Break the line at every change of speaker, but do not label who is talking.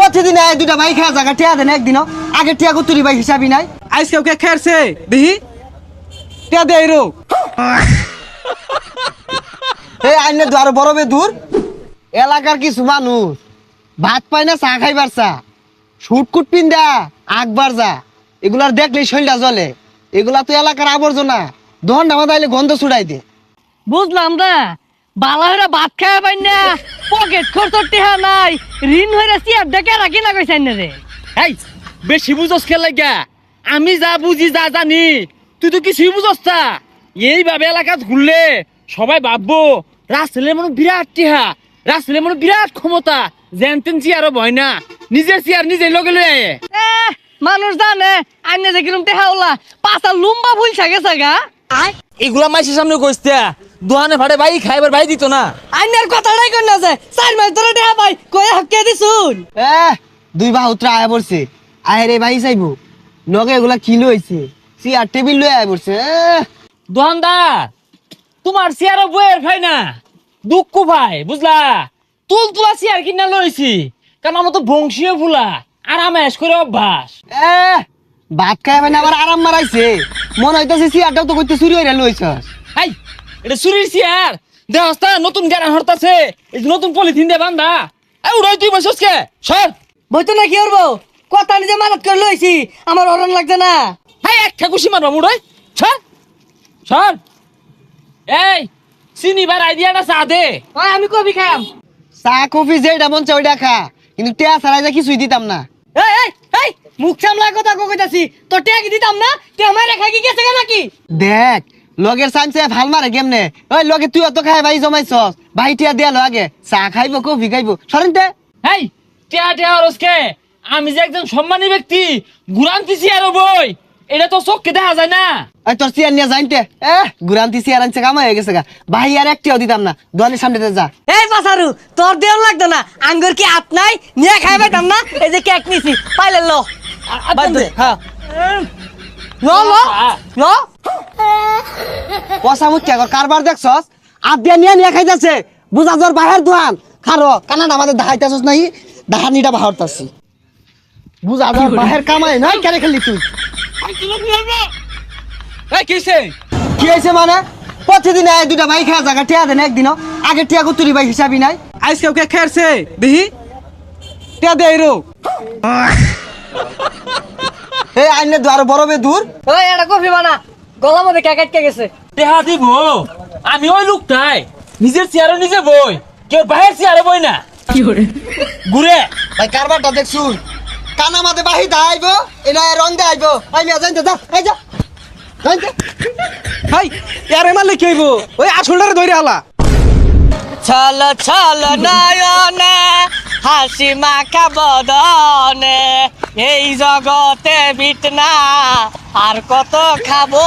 প্রতিদিন এক দুটা ভাই খেয়া জায়গা টিয়া দেন একদিনও আগে টিয়া কুতুরি ভাই হিসাবই নাই
আজকে ওকে খেয়েছে দেখি টিয়া দে রো
এই আইনে আরো বড় বে দূর এলাকার কিছু মানুষ ভাত পায় না চা খাইবার চা শুটকুট পিন্দা আকবার যা এগুলার দেখলেই শৈলটা জ্বলে এগুলা তো এলাকার আবর্জনা দহন নামা দাইলে গন্ধ ছুড়াই দে
বুঝলাম না বালা হইরা ভাত খাওয়া পাই না পকেট খরচ টেহা নাই ঋণ হইরা চেয়ার ডেকে রাখি না কইছেন না রে
এই বেশি বুঝোস কে লাগা আমি যা বুঝি যা জানি তুই তো কিছুই বুঝোস না এইভাবে এলাকাত ঘুরলে সবাই ভাববো রাসেলের মনে বিরাট টিহা রাসেলের মনে বিরাট ক্ষমতা যেন তেন চেয়ারও ভয় না নিজের চেয়ার নিজে লগে লয়ে আয়ে
মানুষ জানে আইনে যে কিরম টেহা ওলা পাঁচা লুম্বা ভুল থাকে সাগা
এগুলা মাইসের সামনে কইস্তা দোকানে ভাড়ে ভাই খাইবার ভাই দিত না
আইনের কথাটাই কই না যে 4 মাস ধরে টেহা পাই কই হক্কে দিছুন
দুই বা উতরা আয়া পড়ছে আয় রে ভাই চাইবো লগে এগুলা কি লইছে চেয়ার টেবিল লয়ে আয়া পড়ছে
দোকানদার তোমার চেয়ারও বইয়ের ভাই না দুঃখ ভাই বুঝলা তুলা চেয়ার কিনা লইছি কারণ আমার তো বংশীয় ফুলা আর আমেশ করে অভ্যাস
ভাত খাই মানে আবার আরাম মারাইছে মনে হইতাছে চেয়ারটাও তো কইতে চুরি হইরা লইছস
হাই এটা চুরির চেয়ার দেহস্তা নতুন গাড়ি হরতাছে এই যে নতুন পলিথিন দিয়ে বান্ধা এই উড়াই তুই বসস কে সর
বইতো না কি করবো কথা নিজে মানত করে লইছি আমার অরণ লাগছে না
হাই একটা খুশি মারবা মুড়াই সর সর এই চিনি বার আইডিয়া না চা দে
ওই আমি কবি খাম
চা কফি যেটা মন চাই ওইটা খা কিন্তু টেয়া ছাড়াই যা কিছুই দিতাম না
এই এই এই মুখ সামলা কথা কইতাছি তোর টেয়া কি দিতাম না তুই আমার রেখা কি গেছে নাকি
দেখ লগের সামসে ভাল মারে কেমনে ওই লগে তুই অত খাই ভাই জমাইছস ভাই টিয়া দিয়া আগে চা খাইবো কফি খাইবো সরেন তে
হেই টিয়া টিয়া রসকে আমি যে একজন সম্মানী ব্যক্তি গুরান্তি চেয়ার বই এটা তো চোখকে দেখা যায় না
ওই তোর চেয়ার নিয়ে যাইতে গুরান্তি চেয়ার আনছে কামাই হয়ে গেছে গা ভাই আর একটিও দিতাম না দোকানের সামনে যা
এই পাসারু তোর দেওয়ার লাগতো না আঙ্গুর কি হাত নাই নিয়ে খাই পাইতাম না এই যে কেক নিছি পাইলে লো
হ্যাঁ
লো লো লো
পয়সা মুখ কারবার দেখছস আর দিয়া নিয়ে নিয়ে খাইতেছে বুঝা তোর বাহের দোকান খারো কানাডা আমাদের দেখাইতেছস নাই দেখানিটা বাহরতাছি বুঝা তোর বাহের কামাই নাই কেন খেলি তুই
এই কিসে
কি হয়েছে মানে প্রতিদিন এক দুটা ভাই খেয়া জায়গা টিয়া দেন একদিনও আগে টিয়া কুতুরি ভাই হিসাবই নাই
আজকে ওকে খেয়েছে দেখি টিয়া দে রো
এই আইনে আরো বড় বে দূর
ওই এটা কফি বানা গলা মধ্যে কেক আটকে গেছে
দেহা দিব আমি ওই লোকটাই নিজের চেয়ারও নিজে বই কেউ বাহির চেয়ারে বই না
কি করে
ঘুরে
ভাই কারবারটা দেখছুন কানা মাঝে বাহি আইব এনা রং দে আইব আই মিয়া জানতে যা এই যা জানতে
হাই ইয়ারে মারলে কি হইব ওই আসলটারে ধরে আলা
ছল ছল নয়নে হাসি মাখা বদনে এই জগতে বিট না আর কত খাবো